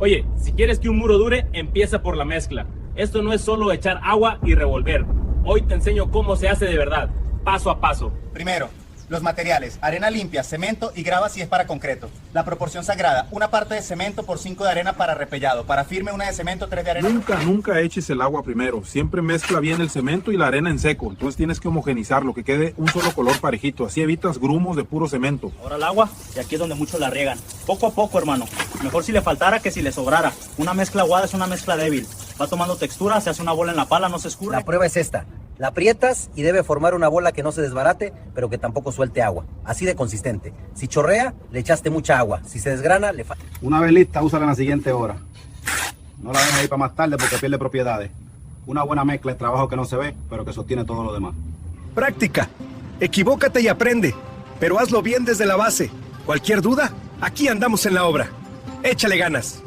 Oye, si quieres que un muro dure, empieza por la mezcla. Esto no es solo echar agua y revolver. Hoy te enseño cómo se hace de verdad, paso a paso. Primero, los materiales: arena limpia, cemento y grava si es para concreto. La proporción sagrada: una parte de cemento por 5 de arena para repellado. Para firme, una de cemento, 3 de arena. Nunca eches el agua primero. Siempre mezcla bien el cemento y la arena en seco. Entonces tienes que homogenizarlo, que quede un solo color parejito. Así evitas grumos de puro cemento. Ahora el agua, y aquí es donde muchos la riegan. Poco a poco, hermano. Mejor si le faltara que si le sobrara. Una mezcla aguada es una mezcla débil. Va tomando textura, se hace una bola en la pala, no se escurre. La prueba es esta. La aprietas y debe formar una bola que no se desbarate, pero que tampoco suelte agua. Así de consistente. Si chorrea, le echaste mucha agua. Si se desgrana, le falta. Una vez lista, úsala en la siguiente hora. No la dejes ahí para más tarde porque pierde propiedades. Una buena mezcla es trabajo que no se ve, pero que sostiene todo lo demás. Práctica. Equivócate y aprende, pero hazlo bien desde la base. Cualquier duda, aquí andamos en la obra. Échale ganas.